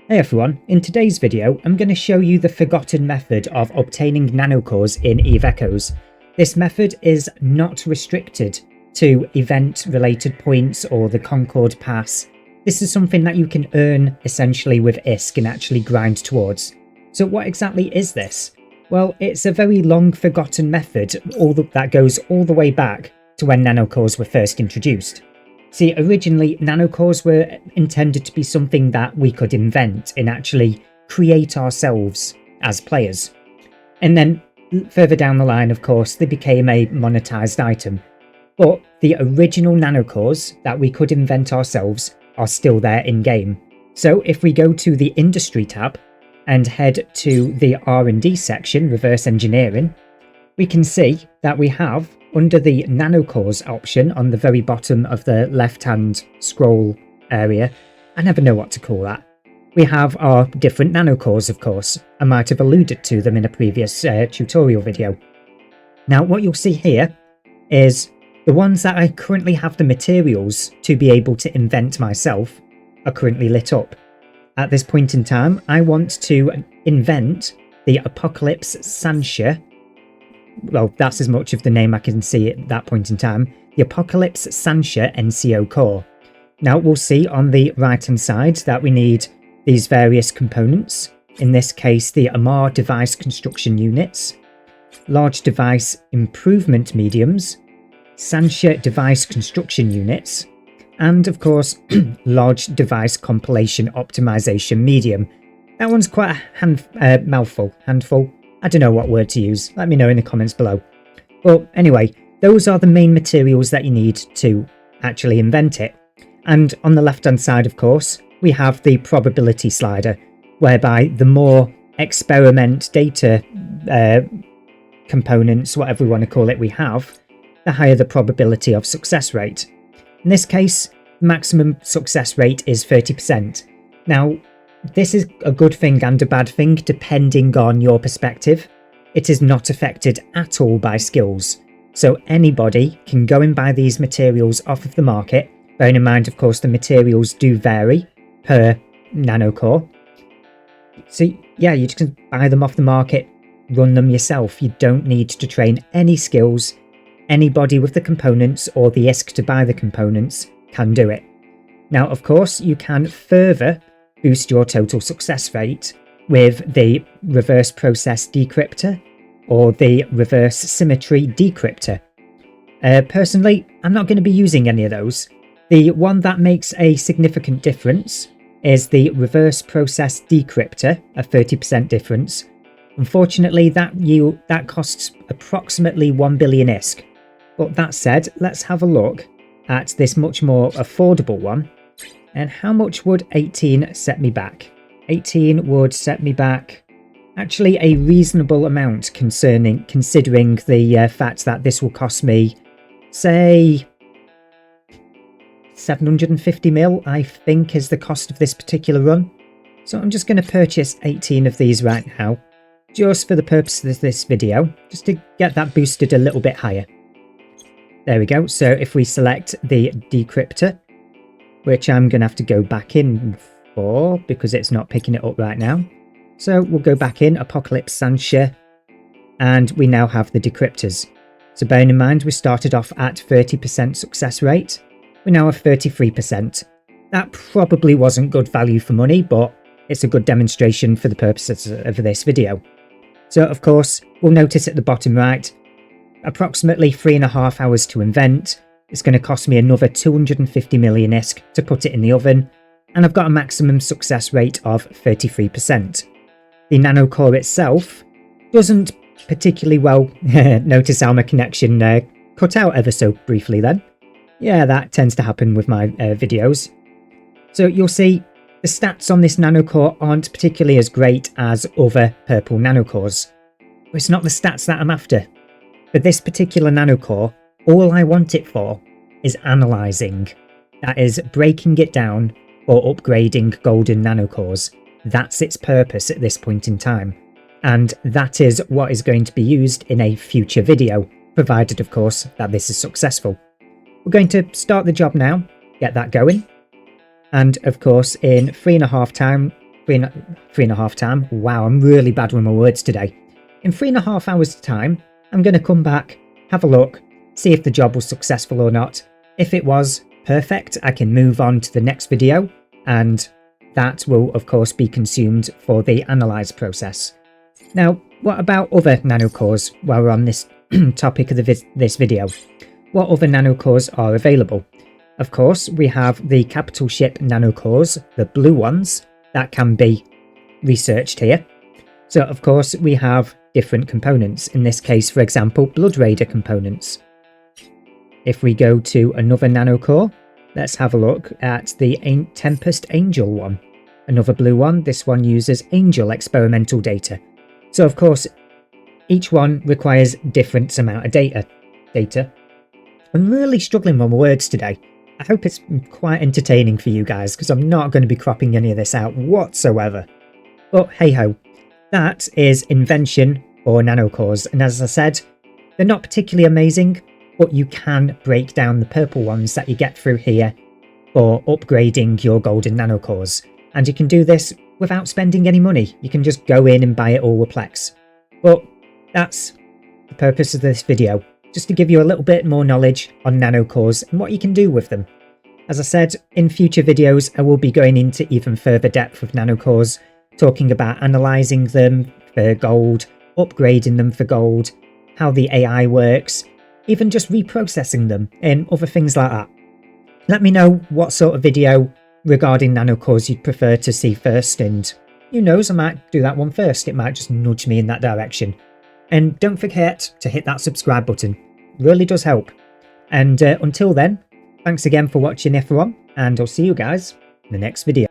Hey everyone, in today's video I'm going to show you the forgotten method of obtaining nanocores in EVE Echoes. This method is not restricted to event related points or the Concord Pass. This is something that you can earn essentially with ISK and actually grind towards. So what exactly is this? Well, it's a very long forgotten method that goes all the way back to when nanocores were first introduced. See, originally, nanocores were intended to be something that we could invent and actually create ourselves as players. And then further down the line, of course, they became a monetized item. But the original nanocores that we could invent ourselves are still there in-game. So if we go to the Industry tab and head to the R&D section, Reverse Engineering, we can see that we have, under the nanocores option on the very bottom of the left-hand scroll area, I never know what to call that, we have our different nanocores, of course. I might have alluded to them in a previous tutorial video. Now, what you'll see here is the ones that I currently have the materials to be able to invent myself are currently lit up. At this point in time, I want to invent the Apocalypse Sancia. Well, that's as much of the name I can see at that point in time. The Apocalypse Sancia NCO core. Now we'll see on the right hand side that we need these various components. In this case, the Amar device construction units, large device improvement mediums, Sancia device construction units, and of course, large device compilation optimization medium. That one's quite a mouthful. Handful. I don't know what word to use, let me know in the comments below. But anyway, those are the main materials that you need to actually invent it. And on the left hand side, of course, we have the probability slider, whereby the more experiment data components, whatever we want to call it, we have, the higher the probability of success rate. In this case, the maximum success rate is 30%. Now, this is a good thing and a bad thing depending on your perspective. It is not affected at all by skills. So anybody can go and buy these materials off of the market. Bearing in mind, of course, the materials do vary per nanocore. So yeah, you just can buy them off the market, run them yourself. You don't need to train any skills. Anybody with the components or the ISK to buy the components can do it. Now, of course, you can further boost your total success rate with the reverse process decryptor or the reverse symmetry decryptor. Personally, I'm not going to be using any of those. The one that makes a significant difference is the reverse process decryptor, a 30% difference. Unfortunately, that costs approximately 1 billion ISK. But that said, let's have a look at this much more affordable one. And how much would 18 set me back? 18 would set me back actually a reasonable amount considering the fact that this will cost me, say, 750 mil, I think, is the cost of this particular run. So I'm just going to purchase 18 of these right now, just for the purpose of this video, just to get that boosted a little bit higher. There we go. So if we select the decryptor, which I'm going to have to go back in for because it's not picking it up right now. So we'll go back in, Apocalypse Sancia, and we now have the decryptors. So bearing in mind we started off at 30% success rate, we now have 33%. That probably wasn't good value for money, but it's a good demonstration for the purposes of this video. So of course, we'll notice at the bottom right, approximately 3.5 hours to invent. It's going to cost me another 250 million ISK to put it in the oven, and I've got a maximum success rate of 33%. The nanocore itself doesn't particularly well. Notice how my connection cut out ever so briefly then. Yeah, that tends to happen with my videos. So you'll see the stats on this nanocore aren't particularly as great as other purple nanocores. But it's not the stats that I'm after. For this particular nanocore, all I want it for is analysing. That is, breaking it down or upgrading golden nanocores. That's its purpose at this point in time. And that is what is going to be used in a future video, provided of course that this is successful. We're going to start the job now, get that going. And of course, in 3.5 three and a half time. Wow, I'm really bad with my words today. In 3.5 hours time, I'm going to come back, have a look, see if the job was successful or not. If it was, perfect, I can move on to the next video, and that will of course be consumed for the analyze process. Now, what about other nanocores while we're on this topic of this video? What other nanocores are available? Of course, we have the capital ship nanocores, the blue ones, that can be researched here. So of course we have different components, in this case for example Blood Raider components. If we go to another nanocore, let's have a look at the Tempest Angel one. Another blue one, this one uses Angel experimental data. So of course, each one requires different amount of data. I'm really struggling with my words today. I hope it's quite entertaining for you guys, because I'm not going to be cropping any of this out whatsoever. But hey ho, that is invention for nanocores, and as I said, they're not particularly amazing, but you can break down the purple ones that you get through here for upgrading your golden nanocores. And you can do this without spending any money. You can just go in and buy it all with Plex. But that's the purpose of this video, just to give you a little bit more knowledge on nanocores and what you can do with them. As I said, in future videos I will be going into even further depth with nanocores, talking about analysing them for gold, upgrading them for gold, how the AI works, even just reprocessing them and other things like that. Let me know what sort of video regarding nanocores you'd prefer to see first, and who knows, I might do that one first. It might just nudge me in that direction. And don't forget to hit that subscribe button, it really does help. And until then, thanks again for watching everyone, and I'll see you guys in the next video.